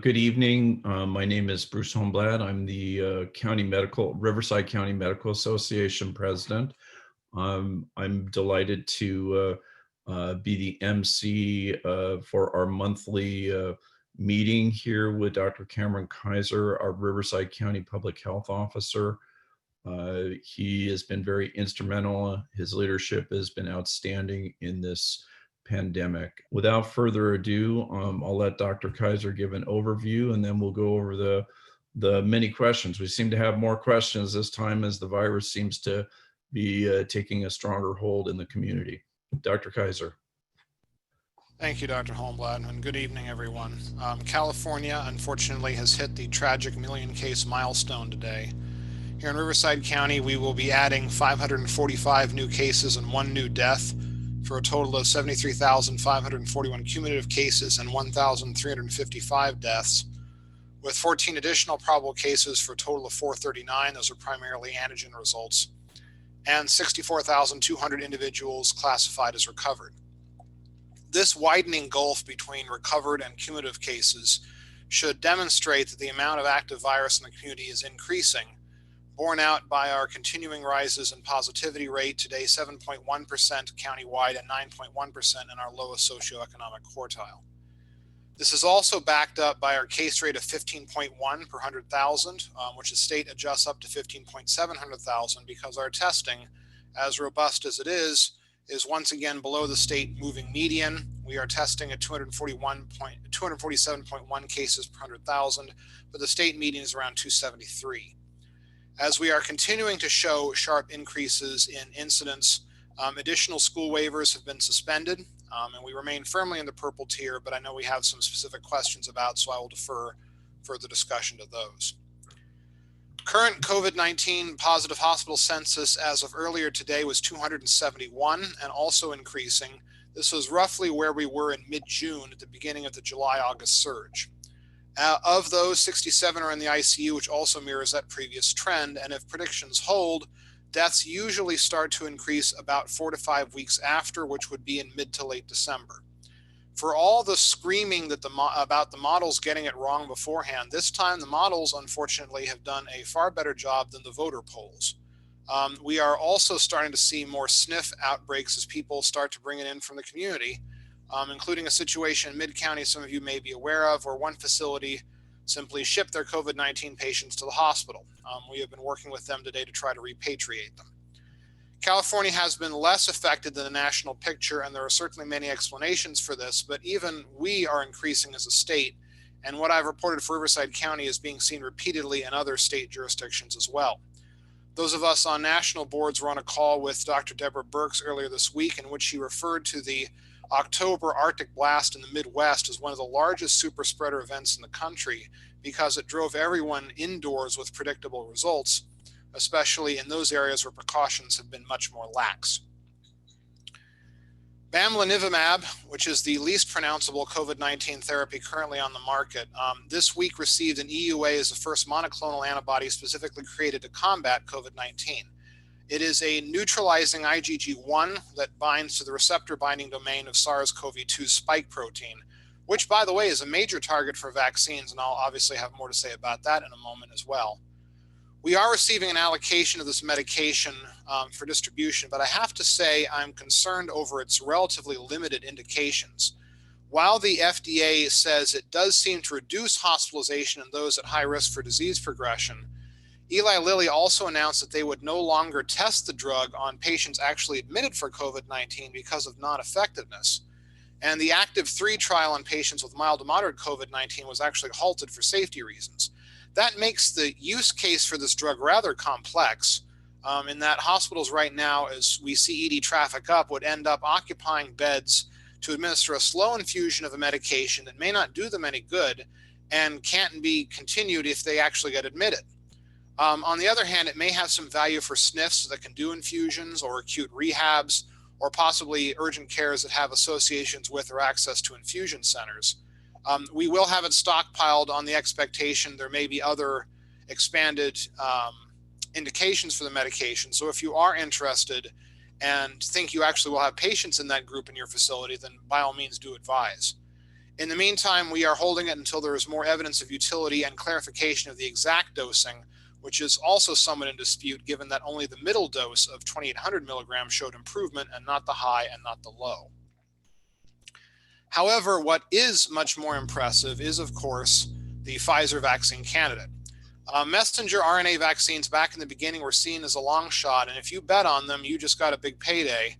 Good evening. My name is Bruce Holmblad. I'm the Riverside County Medical Association president. I'm delighted to be the MC for our monthly meeting here with Dr. Cameron Kaiser, our Riverside County Public Health Officer. He has been very instrumental. His leadership has been outstanding in this pandemic. Without further ado, I'll let Dr. Kaiser give an overview, and then we'll go over the many questions. We seem to have more questions this time as the virus seems to be taking a stronger hold in the community. Dr. Kaiser. Thank you, Dr. Holmblad, and good evening, everyone. California, unfortunately, has hit the tragic million-case milestone today. Here in Riverside County, we will be adding 545 new cases and 1 new death for a total of 73,541 cumulative cases and 1,355 deaths, with 14 additional probable cases for a total of 439. Those are primarily antigen results, and 64,200 individuals classified as recovered. This widening gulf between recovered and cumulative cases should demonstrate that the amount of active virus in the community is increasing, borne out by our continuing rises in positivity rate, today 7.1% countywide and 9.1% in our lowest socioeconomic quartile. This is also backed up by our case rate of 15.1 per 100,000, which the state adjusts up to 15.7 100,000 because our testing, as robust as it is once again below the state moving median. We are testing at 247.1 cases per 100,000, but the state median is around 273. As we are continuing to show sharp increases in incidence, additional school waivers have been suspended, and we remain firmly in the purple tier, but I know we have some specific questions about, so I will defer further discussion to those. Current COVID-19 positive hospital census as of earlier today was 271 and also increasing. This was roughly where we were in mid-June at the beginning of the July-August surge. Of those, 67 are in the ICU, which also mirrors that previous trend. And if predictions hold, deaths usually start to increase about 4 to 5 weeks after, which would be in mid to late December. For all the screaming that about the models getting it wrong beforehand, this time the models, unfortunately, have done a far better job than the voter polls. We are also starting to see more sniff outbreaks as people start to bring it in from the community, including a situation in Mid-County some of you may be aware of, where one facility simply shipped their COVID-19 patients to the hospital. We have been working with them today to try to repatriate them. California has been less affected than the national picture, and there are certainly many explanations for this, but even we are increasing as a state, and what I've reported for Riverside County is being seen repeatedly in other state jurisdictions as well. Those of us on national boards were on a call with Dr. Deborah Birx earlier this week, in which she referred to the October Arctic blast in the Midwest as one of the largest super spreader events in the country because it drove everyone indoors with predictable results, especially in those areas where precautions have been much more lax. Bamlanivimab, which is the least pronounceable COVID-19 therapy currently on the market, this week received an EUA as the first monoclonal antibody specifically created to combat COVID-19. It is a neutralizing IgG1 that binds to the receptor binding domain of SARS-CoV-2 spike protein, which, by the way, is a major target for vaccines, and I'll obviously have more to say about that in a moment as well. We are receiving an allocation of this medication for distribution, but I have to say I'm concerned over its relatively limited indications. While the FDA says it does seem to reduce hospitalization in those at high risk for disease progression, Eli Lilly also announced that they would no longer test the drug on patients actually admitted for COVID-19 because of non-effectiveness. And the ACTIV-3 trial on patients with mild to moderate COVID-19 was actually halted for safety reasons. That makes the use case for this drug rather complex, in that hospitals right now, as we see ED traffic up, would end up occupying beds to administer a slow infusion of a medication that may not do them any good and can't be continued if they actually get admitted. On the other hand, it may have some value for SNFs that can do infusions or acute rehabs or possibly urgent cares that have associations with or access to infusion centers. We will have it stockpiled on the expectation there may be other expanded indications for the medication. So if you are interested and think you actually will have patients in that group in your facility, then by all means do advise. In the meantime, we are holding it until there is more evidence of utility and clarification of the exact dosing, which is also somewhat in dispute given that only the middle dose of 2,800 milligrams showed improvement and not the high and not the low. However, what is much more impressive is, of course, the Pfizer vaccine candidate. Messenger RNA vaccines back in the beginning were seen as a long shot, and if you bet on them, you just got a big payday,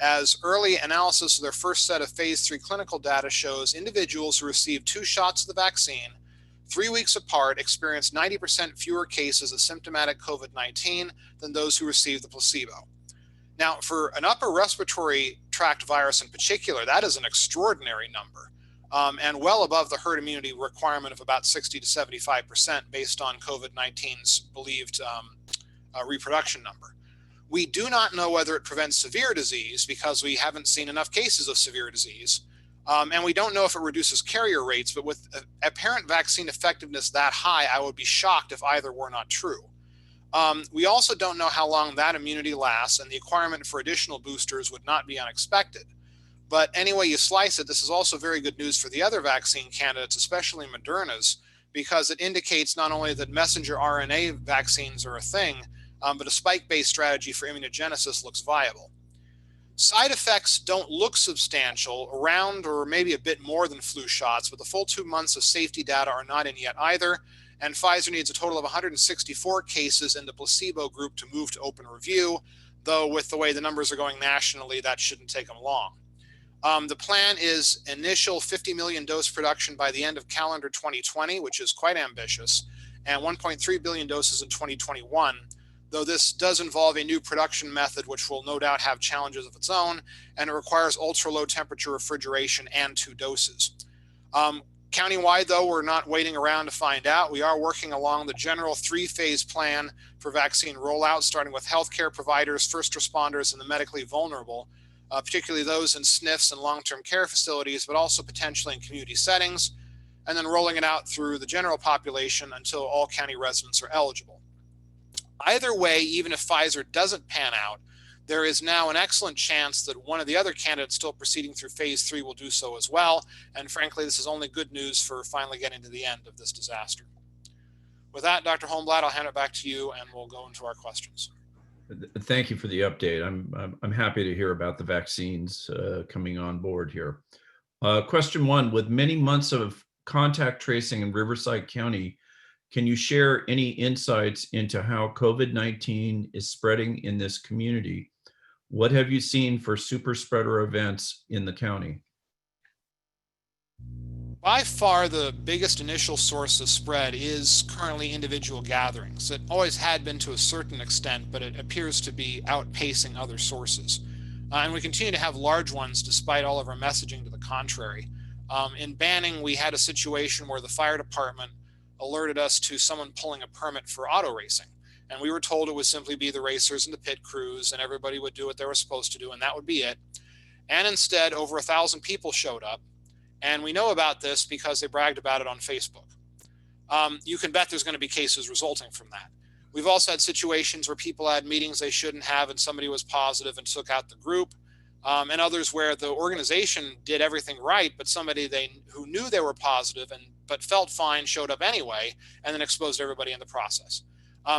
as early analysis of their first set of phase 3 clinical data shows individuals who received 2 shots of the vaccine 3 weeks apart experienced 90% fewer cases of symptomatic COVID-19 than those who received the placebo. Now, for an upper respiratory tract virus in particular, that is an extraordinary number, and well above the herd immunity requirement of about 60 to 75% based on COVID-19's believed reproduction number. We do not know whether it prevents severe disease because we haven't seen enough cases of severe disease. And we don't know if it reduces carrier rates, but with apparent vaccine effectiveness that high, I would be shocked if either were not true. We also don't know how long that immunity lasts, and the requirement for additional boosters would not be unexpected. But any way you slice it, this is also very good news for the other vaccine candidates, especially Moderna's, because it indicates not only that messenger RNA vaccines are a thing, but a spike-based strategy for immunogenesis looks viable. Side effects don't look substantial, around or maybe a bit more than flu shots, but the full 2 months of safety data are not in yet either, and Pfizer needs a total of 164 cases in the placebo group to move to open review, though with the way the numbers are going nationally, that shouldn't take them long. The plan is initial 50 million dose production by the end of calendar 2020, which is quite ambitious, and 1.3 billion doses in 2021, though this does involve a new production method, which will no doubt have challenges of its own, and it requires ultra-low temperature refrigeration and 2 doses. Countywide, though, we're not waiting around to find out. We are working along the general 3-phase plan for vaccine rollout, starting with healthcare providers, first responders, and the medically vulnerable, particularly those in SNFs and long-term care facilities, but also potentially in community settings, and then rolling it out through the general population until all county residents are eligible. Either way, even if Pfizer doesn't pan out, there is now an excellent chance that one of the other candidates still proceeding through phase 3 will do so as well. And frankly, this is only good news for finally getting to the end of this disaster. With that, Dr. Holmblad, I'll hand it back to you and we'll go into our questions. Thank you for the update. I'm happy to hear about the vaccines coming on board here. Question 1, with many months of contact tracing in Riverside County, can you share any insights into how COVID-19 is spreading in this community? What have you seen for super spreader events in the county? By far, the biggest initial source of spread is currently individual gatherings. It always had been to a certain extent, but it appears to be outpacing other sources. And we continue to have large ones despite all of our messaging to the contrary. In Banning, we had a situation where the fire department alerted us to someone pulling a permit for auto racing. And we were told it would simply be the racers and the pit crews and everybody would do what they were supposed to do and that would be it. And instead, over 1,000 people showed up. And we know about this because they bragged about it on Facebook. You can bet there's going to be cases resulting from that. We've also had situations where people had meetings they shouldn't have and somebody was positive and took out the group. And others where the organization did everything right, but somebody who knew they were positive but felt fine showed up anyway and then exposed everybody in the process.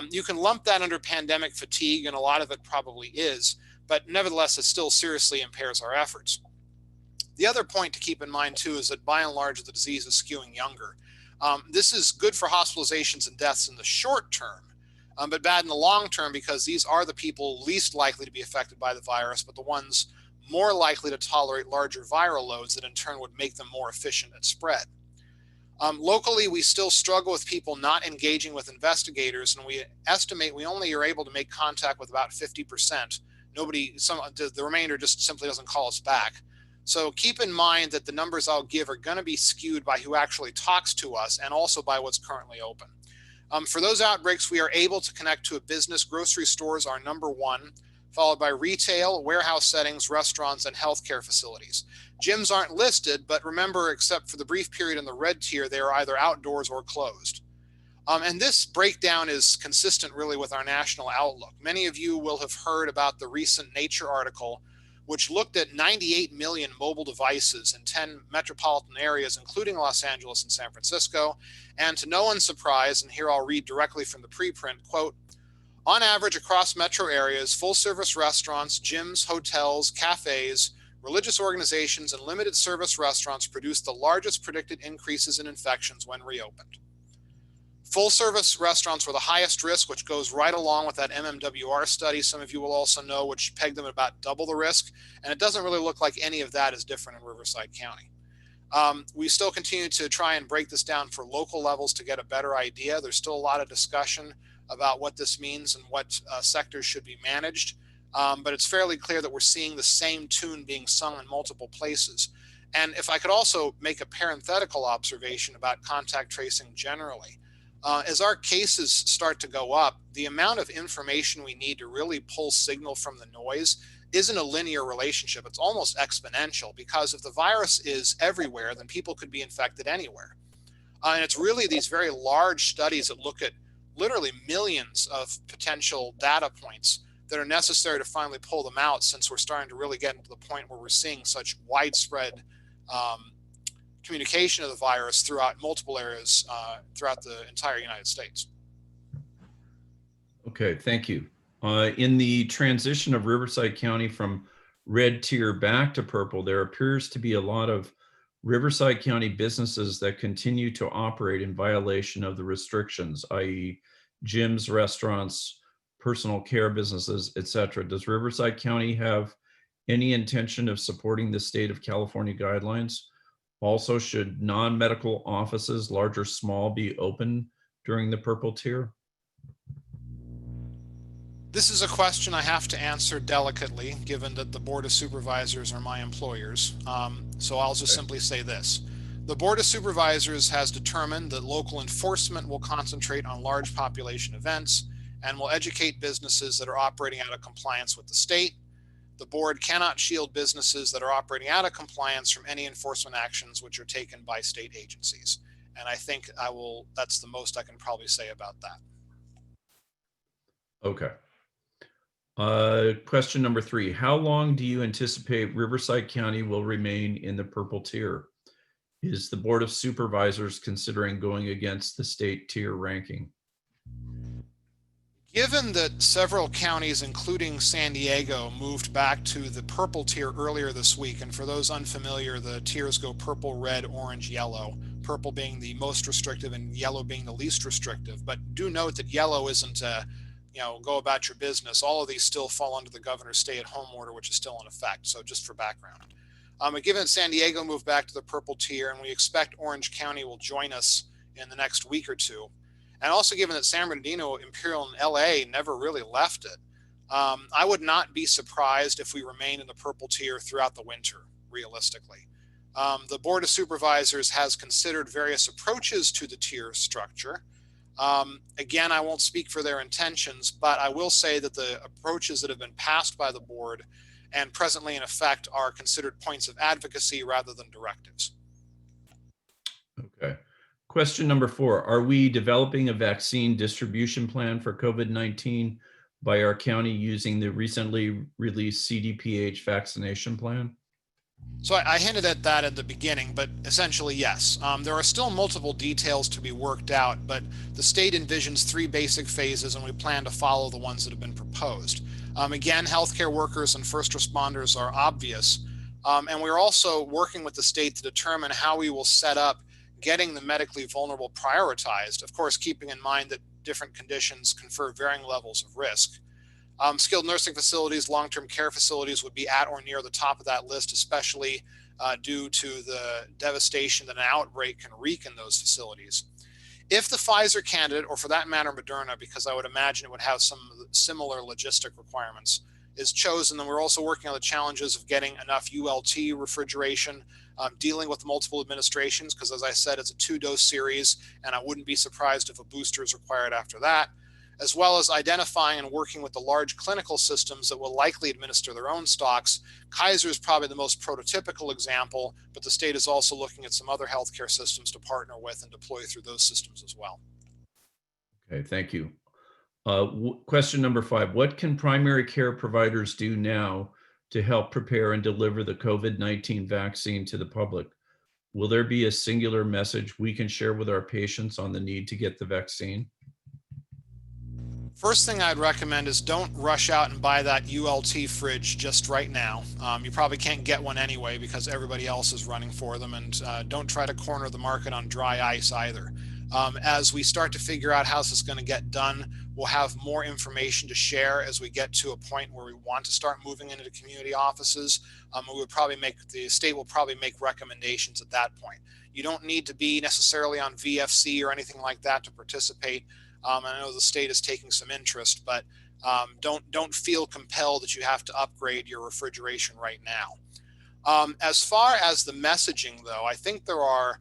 You can lump that under pandemic fatigue, and a lot of it probably is, but nevertheless, it still seriously impairs our efforts. The other point to keep in mind, too, is that by and large, the disease is skewing younger. This is good for hospitalizations and deaths in the short term, but bad in the long term because these are the people least likely to be affected by the virus, but the ones more likely to tolerate larger viral loads that in turn would make them more efficient at spread. Locally, we still struggle with people not engaging with investigators, and we estimate we only are able to make contact with about 50%. The remainder just simply doesn't call us back. So keep in mind that the numbers I'll give are going to be skewed by who actually talks to us and also by what's currently open. For those outbreaks, we are able to connect to a business. Grocery stores are number 1, followed by retail, warehouse settings, restaurants, and healthcare facilities. Gyms aren't listed, but remember, except for the brief period in the red tier, they are either outdoors or closed. And this breakdown is consistent really with our national outlook. Many of you will have heard about the recent Nature article, which looked at 98 million mobile devices in 10 metropolitan areas, including Los Angeles and San Francisco. And to no one's surprise, and here I'll read directly from the preprint, quote, on average across metro areas, full-service restaurants, gyms, hotels, cafes, religious organizations, and limited service restaurants produced the largest predicted increases in infections when reopened. Full-service restaurants were the highest risk, which goes right along with that MMWR study, some of you will also know, which pegged them at about double the risk. And it doesn't really look like any of that is different in Riverside County. We still continue to try and break this down for local levels to get a better idea. There's still a lot of discussion about what this means and what sectors should be managed. But it's fairly clear that we're seeing the same tune being sung in multiple places. And if I could also make a parenthetical observation about contact tracing generally, as our cases start to go up, the amount of information we need to really pull signal from the noise isn't a linear relationship. It's almost exponential, because if the virus is everywhere, then people could be infected anywhere. And it's really these very large studies that look at literally millions of potential data points that are necessary to finally pull them out, since we're starting to really get into the point where we're seeing such widespread communication of the virus throughout multiple areas throughout the entire United States. Okay, thank you. In the transition of Riverside County from red tier back to purple, there appears to be a lot of Riverside County businesses that continue to operate in violation of the restrictions, i.e. gyms, restaurants, personal care businesses, etc. Does Riverside County have any intention of supporting the state of California guidelines? Also, should non-medical offices, large or small, be open during the purple tier? This is a question I have to answer delicately, given that the Board of Supervisors are my employers. So I'll just simply say this. The Board of Supervisors has determined that local enforcement will concentrate on large population events and will educate businesses that are operating out of compliance with the state. The board cannot shield businesses that are operating out of compliance from any enforcement actions which are taken by state agencies. And I think that's the most I can probably say about that. Okay. Question number 3. How long do you anticipate Riverside County will remain in the purple tier? Is the Board of Supervisors considering going against the state tier ranking? Given that several counties, including San Diego, moved back to the purple tier earlier this week, and for those unfamiliar, the tiers go purple, red, orange, yellow, purple being the most restrictive and yellow being the least restrictive. But do note that yellow isn't go about your business. All of these still fall under the governor's stay-at-home order, which is still in effect. So just for background. But given that San Diego moved back to the purple tier, and we expect Orange County will join us in the next week or two, and also given that San Bernardino, Imperial, and LA never really left it, I would not be surprised if we remain in the purple tier throughout the winter, realistically. The Board of Supervisors has considered various approaches to the tier structure. Again, I won't speak for their intentions, but I will say that the approaches that have been passed by the board and presently in effect are considered points of advocacy rather than directives. Okay. Question number 4, are we developing a vaccine distribution plan for COVID-19 by our county using the recently released CDPH vaccination plan? So I hinted at that at the beginning, but essentially, yes. There are still multiple details to be worked out, but the state envisions 3 basic phases, and we plan to follow the ones that have been proposed. Again, healthcare workers and first responders are obvious, and we're also working with the state to determine how we will set up getting the medically vulnerable prioritized, of course, keeping in mind that different conditions confer varying levels of risk. Skilled nursing facilities, long-term care facilities would be at or near the top of that list, especially due to the devastation that an outbreak can wreak in those facilities. If the Pfizer candidate, or for that matter Moderna, because I would imagine it would have some similar logistic requirements, is chosen, then we're also working on the challenges of getting enough ULT refrigeration, dealing with multiple administrations, because as I said, it's a 2-dose series, and I wouldn't be surprised if a booster is required after that, as well as identifying and working with the large clinical systems that will likely administer their own stocks. Kaiser is probably the most prototypical example, but the state is also looking at some other healthcare systems to partner with and deploy through those systems as well. Okay, thank you. Question number 5, what can primary care providers do now to help prepare and deliver the COVID-19 vaccine to the public? Will there be a singular message we can share with our patients on the need to get the vaccine? First thing I'd recommend is don't rush out and buy that ULT fridge just right now. You probably can't get one anyway because everybody else is running for them, and don't try to corner the market on dry ice either. As we start to figure out how this is going to get done, we'll have more information to share as we get to a point where we want to start moving into the community offices. The state will probably make recommendations at that point. You don't need to be necessarily on VFC or anything like that to participate. I know the state is taking some interest, but don't feel compelled that you have to upgrade your refrigeration right now. As far as the messaging, though, I think there are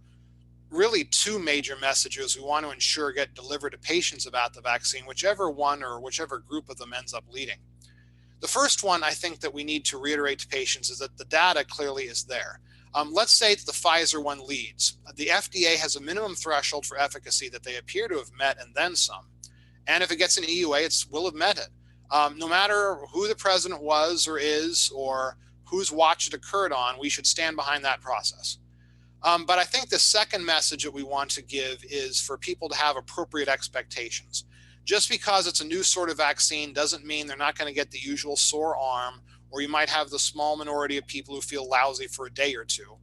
really two major messages we want to ensure get delivered to patients about the vaccine, whichever one or whichever group of them ends up leading. The first one I think that we need to reiterate to patients is that the data clearly is there. Let's say that the Pfizer one leads. The FDA has a minimum threshold for efficacy that they appear to have met and then some. And if it gets an EUA, it will have met it. No matter who the president was or is or whose watch it occurred on, we should stand behind that process. But I think the second message that we want to give is for people to have appropriate expectations. Just because it's a new sort of vaccine doesn't mean they're not going to get the usual sore arm, or you might have the small minority of people who feel lousy for a day or two.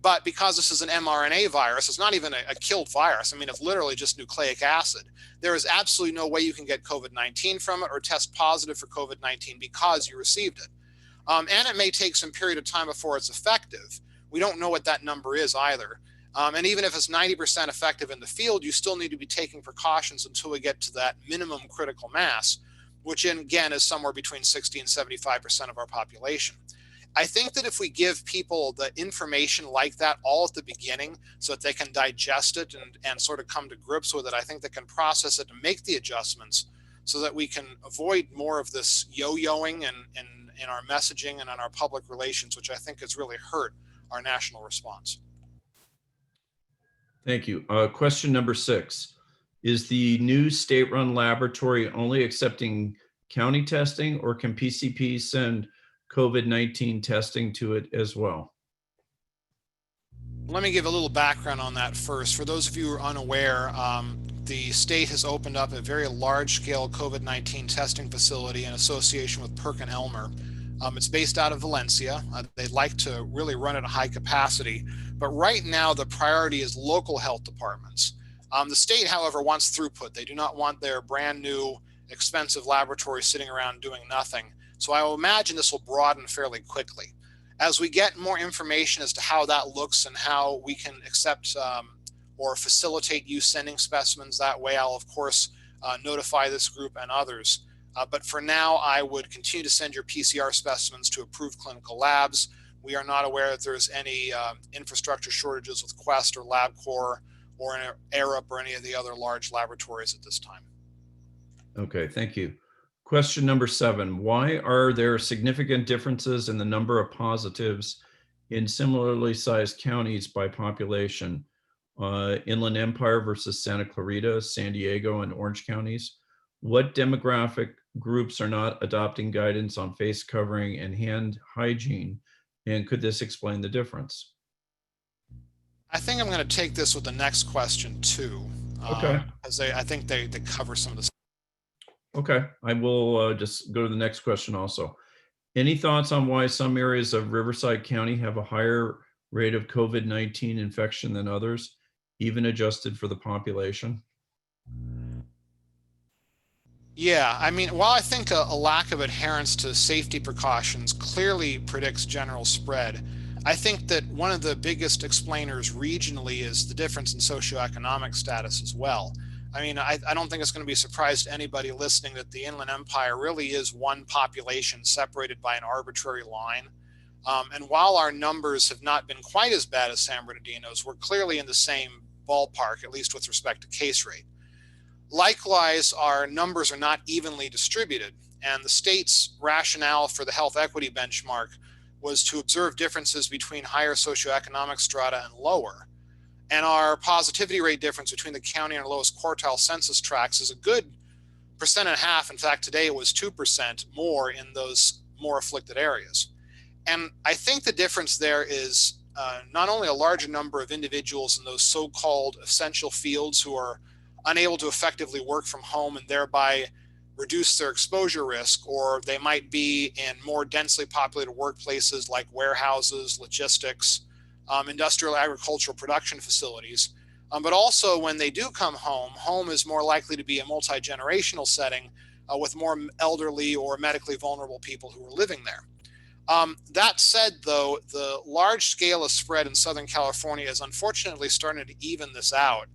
But because this is an mRNA virus, it's not even a killed virus. I mean, it's literally just nucleic acid. There is absolutely no way you can get COVID-19 from it or test positive for COVID-19 because you received it. And it may take some period of time before it's effective. We don't know what that number is either. And even if it's 90% effective in the field, you still need to be taking precautions until we get to that minimum critical mass, which again is somewhere between 60 and 75% of our population. I think that if we give people the information like that all at the beginning so that they can digest it and sort of come to grips with it, I think they can process it and make the adjustments so that we can avoid more of this yo-yoing in our messaging and on our public relations, which I think has really hurt our national response. Thank you. Question number 6. Is the new state-run laboratory only accepting county testing, or can PCP send COVID-19 testing to it as well? Let me give a little background on that first. For those of you who are unaware, the state has opened up a very large-scale COVID-19 testing facility in association with PerkinElmer. It's based out of Valencia. They'd like to really run at a high capacity, but right now the priority is local health departments. The state, however, wants throughput. They do not want their brand new expensive laboratory sitting around doing nothing. So I will imagine this will broaden fairly quickly. As we get more information as to how that looks and how we can accept or facilitate you sending specimens that way, I'll of course notify this group and others. But for now, I would continue to send your PCR specimens to approved clinical labs. We are not aware that there's any infrastructure shortages with Quest or LabCorp or Arup or any of the other large laboratories at this time. Okay, thank you. Question number 7. Why are there significant differences in the number of positives in similarly sized counties by population? Inland Empire versus Santa Clarita, San Diego, and Orange counties? What demographic groups are not adopting guidance on face covering and hand hygiene? And could this explain the difference? I think I'm going to take this with the next question too. Okay. As I think they cover some of this. Okay, I will just go to the next question also. Any thoughts on why some areas of Riverside County have a higher rate of COVID-19 infection than others, even adjusted for the population? Yeah, I mean, while I think a lack of adherence to safety precautions clearly predicts general spread, I think that one of the biggest explainers regionally is the difference in socioeconomic status as well. I mean, I don't think it's going to be a surprise to anybody listening that the Inland Empire really is one population separated by an arbitrary line. And while our numbers have not been quite as bad as San Bernardino's, we're clearly in the same ballpark, at least with respect to case rate. Likewise, our numbers are not evenly distributed, and the state's rationale for the health equity benchmark was to observe differences between higher socioeconomic strata and lower. And our positivity rate difference between the county and our lowest quartile census tracts is a good 1.5%. In fact, today it was 2% more in those more afflicted areas. And I think the difference there is not only a larger number of individuals in those so-called essential fields who are unable to effectively work from home and thereby reduce their exposure risk, or they might be in more densely populated workplaces like warehouses, logistics, industrial agricultural production facilities. But also when they do come home, home is more likely to be a multi-generational setting with more elderly or medically vulnerable people who are living there. That said, though, the large scale of spread in Southern California is unfortunately starting to even this out.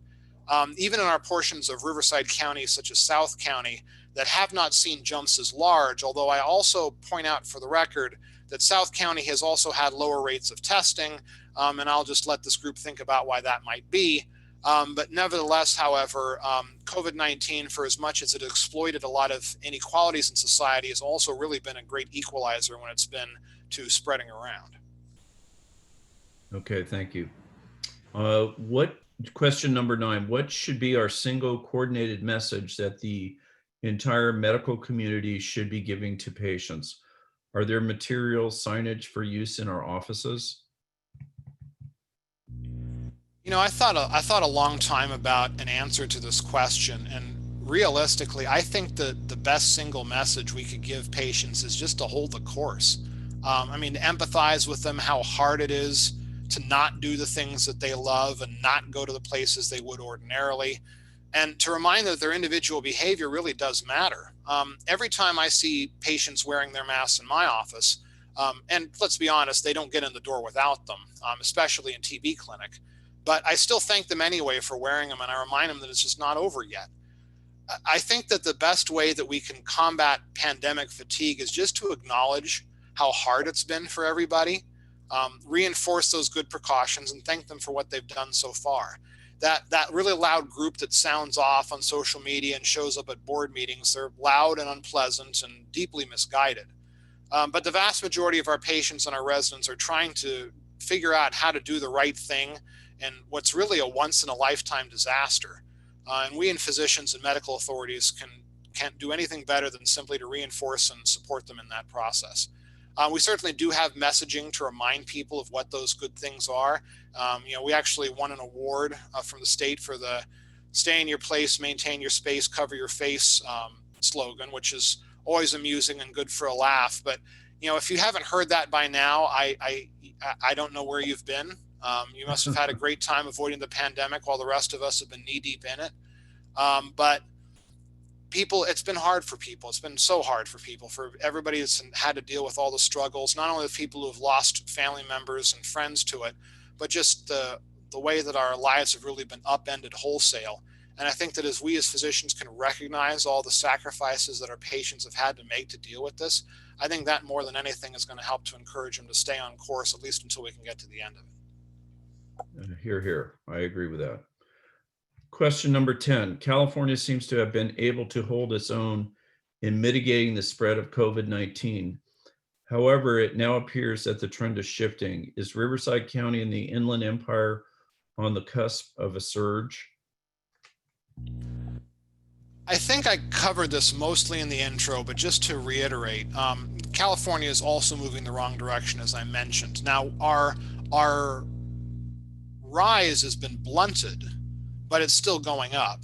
Even in our portions of Riverside County, such as South County, that have not seen jumps as large, although I also point out for the record that South County has also had lower rates of testing, and I'll just let this group think about why that might be. But nevertheless, however, COVID-19, for as much as it exploited a lot of inequalities in society, has also really been a great equalizer when it's been to spreading around. Okay, thank you. Question number 9, what should be our single coordinated message that the entire medical community should be giving to patients? Are there materials, signage for use in our offices? You know, I thought a long time about an answer to this question, and realistically, I think that the best single message we could give patients is just to hold the course. I mean, to empathize with them, how hard it is to not do the things that they love and not go to the places they would ordinarily, and to remind them that their individual behavior really does matter. Every time I see patients wearing their masks in my office, and let's be honest, they don't get in the door without them, especially in TB clinic. But I still thank them anyway for wearing them, and I remind them that it's just not over yet. I think that the best way that we can combat pandemic fatigue is just to acknowledge how hard it's been for everybody, reinforce those good precautions, and thank them for what they've done so far. That really loud group that sounds off on social media and shows up at board meetings, they're loud and unpleasant and deeply misguided. But the vast majority of our patients and our residents are trying to figure out how to do the right thing and what's really a once-in-a-lifetime disaster. And we, in physicians and medical authorities, can't do anything better than simply to reinforce and support them in that process. We certainly do have messaging to remind people of what those good things are. You know, we actually won an award from the state for the "Stay in your place, maintain your space, cover your face" slogan, which is always amusing and good for a laugh. But you know, if you haven't heard that by now, I don't know where you've been. You must have had a great time avoiding the pandemic while the rest of us have been knee deep in it. But people, it's been hard for people. It's been so hard for people, for everybody that's had to deal with all the struggles, not only the people who have lost family members and friends to it, but just the way that our lives have really been upended wholesale. And I think that as we as physicians can recognize all the sacrifices that our patients have had to make to deal with this, I think that more than anything is going to help to encourage them to stay on course, at least until we can get to the end of it. Hear, hear. I agree with that. Question number 10. California seems to have been able to hold its own in mitigating the spread of COVID-19. However, it now appears that the trend is shifting. Is Riverside County and the Inland Empire on the cusp of a surge? I think I covered this mostly in the intro, but just to reiterate, California is also moving the wrong direction, as I mentioned. Now, our rise has been blunted, but it's still going up.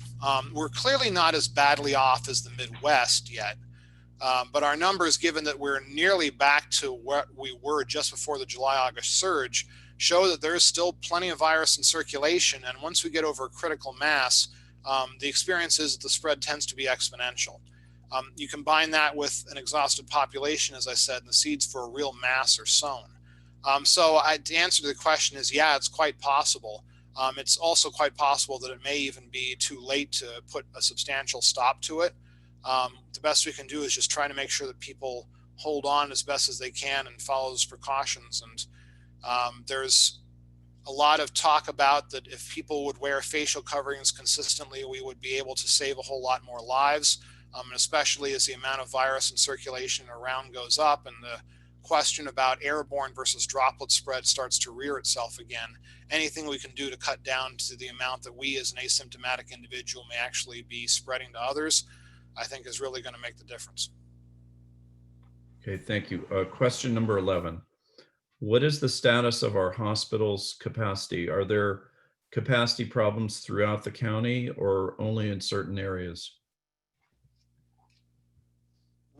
We're clearly not as badly off as the Midwest yet, but our numbers, given that we're nearly back to what we were just before the July-August surge, show that there is still plenty of virus in circulation. And once we get over a critical mass, the experience is that the spread tends to be exponential. You combine that with an exhausted population, as I said, and the seeds for a real mass are sown. So the answer to the question is, yeah, it's quite possible. It's also quite possible that it may even be too late to put a substantial stop to it. The best we can do is just try to make sure that people hold on as best as they can and follow those precautions. And there's a lot of talk about that if people would wear facial coverings consistently, we would be able to save a whole lot more lives, and especially as the amount of virus in circulation around goes up and the question about airborne versus droplet spread starts to rear itself again. Anything we can do to cut down to the amount that we as an asymptomatic individual may actually be spreading to others, I think is really going to make the difference. Okay, thank you. Question number 11. What is the status of our hospital's capacity? Are there capacity problems throughout the county or only in certain areas?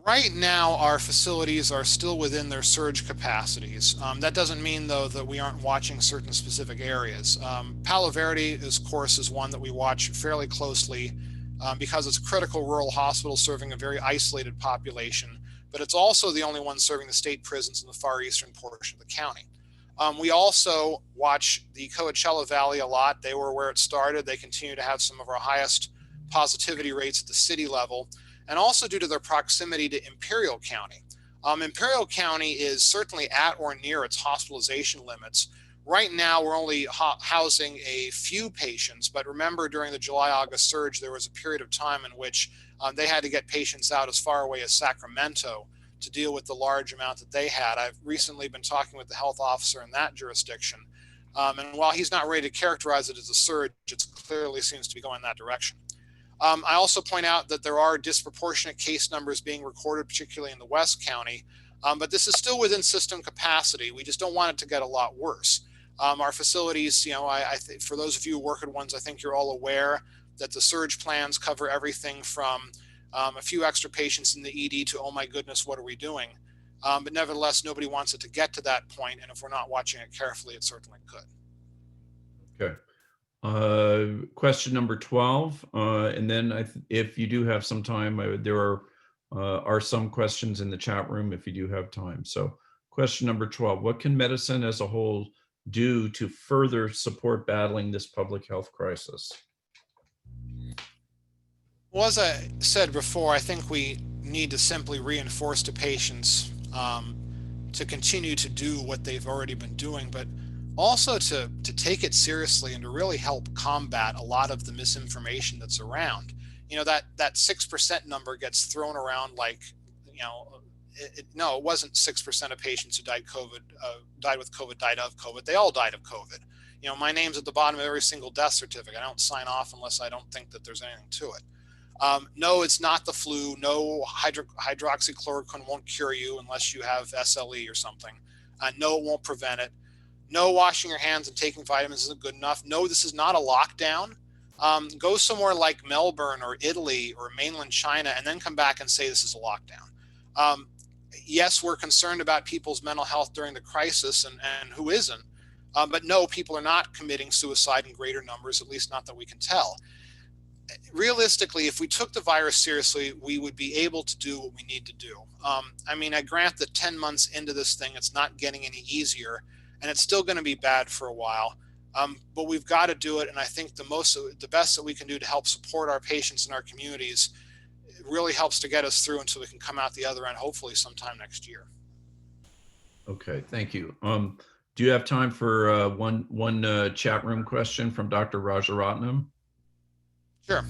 Right now, our facilities are still within their surge capacities. That doesn't mean, though, that we aren't watching certain specific areas. Palo Verde, of course, is one that we watch fairly closely because it's a critical rural hospital serving a very isolated population, but it's also the only one serving the state prisons in the far eastern portion of the county. We also watch the Coachella Valley a lot. They were where it started. They continue to have some of our highest positivity rates at the city level, and also due to their proximity to Imperial County. Imperial County is certainly at or near its hospitalization limits. Right now, we're only housing a few patients, but remember during the July-August surge, there was a period of time in which they had to get patients out as far away as Sacramento to deal with the large amount that they had. I've recently been talking with the health officer in that jurisdiction. And while he's not ready to characterize it as a surge, it clearly seems to be going that direction. I also point out that there are disproportionate case numbers being recorded, particularly in the West County, but this is still within system capacity. We just don't want it to get a lot worse. Our facilities, for those of you who work at ones, I think you're all aware that the surge plans cover everything from a few extra patients in the ED to, oh my goodness, what are we doing? But nevertheless, nobody wants it to get to that point, and if we're not watching it carefully, it certainly could. Okay. Question number 12, and then if you do have some time, there are some questions in the chat room if you do have time. So question number 12, what can medicine as a whole do to further support battling this public health crisis? Well, as I said before, I think we need to simply reinforce to patients to continue to do what they've already been doing, but also to take it seriously and to really help combat a lot of the misinformation that's around. That 6% number gets thrown around like, no, it wasn't 6% of patients who died with COVID died of COVID. They all died of COVID. My name's at the bottom of every single death certificate. I don't sign off unless I don't think that there's anything to it. No, it's not the flu. No, hydroxychloroquine won't cure you unless you have SLE or something. No, it won't prevent it. No, washing your hands and taking vitamins isn't good enough. No, this is not a lockdown. Go somewhere like Melbourne or Italy or mainland China and then come back and say this is a lockdown. Yes, we're concerned about people's mental health during the crisis, and who isn't? But no, people are not committing suicide in greater numbers, at least not that we can tell. Realistically, if we took the virus seriously, we would be able to do what we need to do. I grant that 10 months into this thing, it's not getting any easier, and it's still going to be bad for a while. But we've got to do it, and I think the best that we can do to help support our patients and our communities really helps to get us through until we can come out the other end, hopefully sometime next year. Okay, thank you. Do you have time for one chat room question from Dr. Rajaratnam? Sure.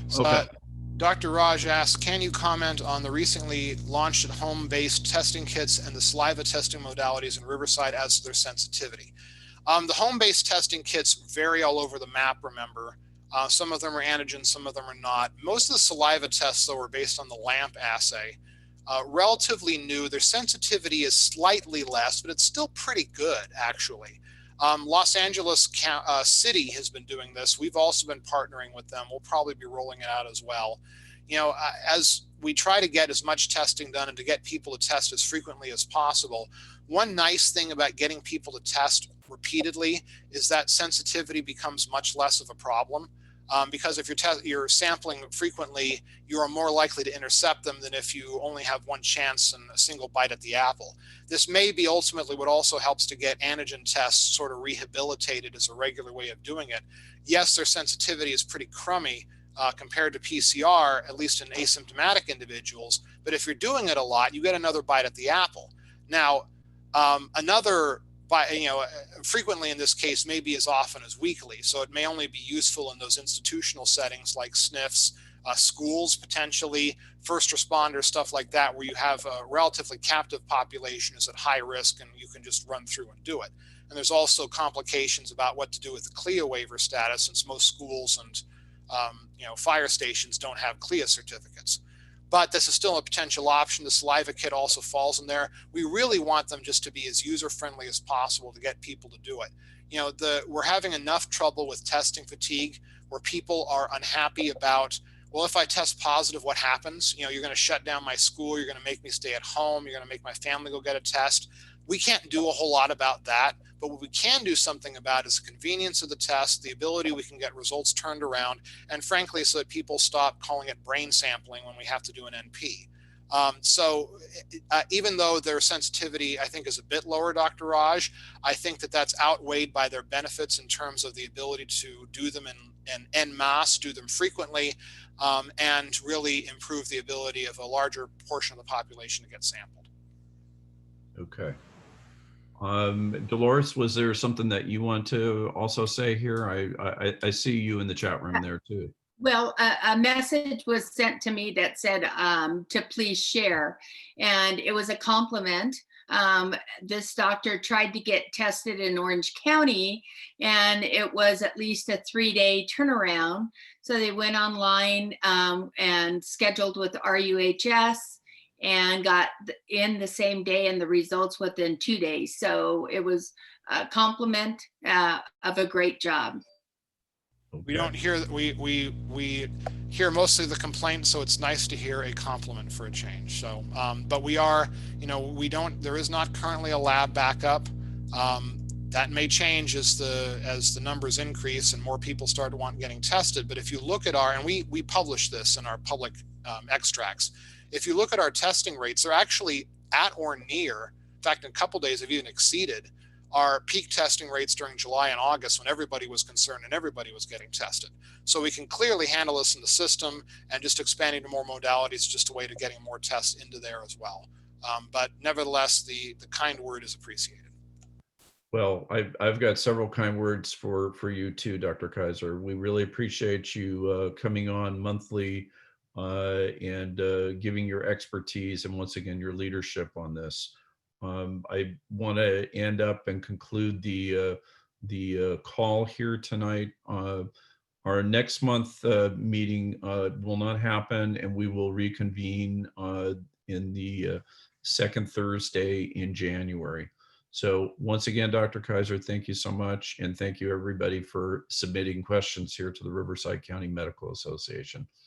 So, okay. Dr. Raj asks, can you comment on the recently launched home-based testing kits and the saliva testing modalities in Riverside as to their sensitivity? The home-based testing kits vary all over the map, remember. Some of them are antigen, some of them are not. Most of the saliva tests, though, are based on the LAMP assay. Relatively new. Their sensitivity is slightly less, but it's still pretty good, actually. Los Angeles City has been doing this. We've also been partnering with them. We'll probably be rolling it out as well. As we try to get as much testing done and to get people to test as frequently as possible, one nice thing about getting people to test repeatedly is that sensitivity becomes much less of a problem. Because if you're sampling frequently, you are more likely to intercept them than if you only have one chance and a single bite at the apple. This may be ultimately what also helps to get antigen tests sort of rehabilitated as a regular way of doing it. Yes, their sensitivity is pretty crummy compared to PCR, at least in asymptomatic individuals. But if you're doing it a lot, you get another bite at the apple. Now, frequently in this case, maybe as often as weekly. So it may only be useful in those institutional settings like SNFs, schools potentially, first responders, stuff like that, where you have a relatively captive population is at high risk and you can just run through and do it. And there's also complications about what to do with the CLIA waiver status, since most schools and fire stations don't have CLIA certificates. but this is still a potential option. The saliva kit also falls in there. We really want them just to be as user-friendly as possible to get people to do it. You know, we're having enough trouble with testing fatigue where people are unhappy about, well, if I test positive, what happens? You know, you're going to shut down my school. You're going to make me stay at home. You're going to make my family go get a test. We can't do a whole lot about that. But what we can do something about is the convenience of the test, the ability we can get results turned around, and frankly, so that people stop calling it brain sampling when we have to do an NP. Even though their sensitivity, I think, is a bit lower, Dr. Raj, I think that that's outweighed by their benefits in terms of the ability to do them in en masse, do them frequently, and really improve the ability of a larger portion of the population to get sampled. Okay. Dolores, was there something that you want to also say here? I see you in the chat room there too. Well, a message was sent to me that said to please share, and it was a compliment. This doctor tried to get tested in Orange County, and it was at least a 3-day turnaround. So they went online and scheduled with RUHS and got in the same day and the results within 2 days. So it was a compliment of a great job. We don't hear that we hear mostly the complaints, so it's nice to hear a compliment for a change. So, but we are, you know, there is not currently a lab backup. That may change as the numbers increase and more people start getting tested. But if you look at and we publish this in our public extracts. If you look at our testing rates, they're actually at or near. In fact, in a couple of days, have even exceeded our peak testing rates during July and August when everybody was concerned and everybody was getting tested. So we can clearly handle this in the system, and just expanding to more modalities is just a way to getting more tests into there as well. But nevertheless, the kind word is appreciated. Well, I've got several kind words for you too, Dr. Kaiser. We really appreciate you coming on monthly and giving your expertise and once again your leadership on this. I want to end up and conclude the call here tonight. Our next month meeting will not happen, and we will reconvene in the second Thursday in January. So once again, Dr. Kaiser, thank you so much. And thank you everybody for submitting questions here to the Riverside County Medical Association.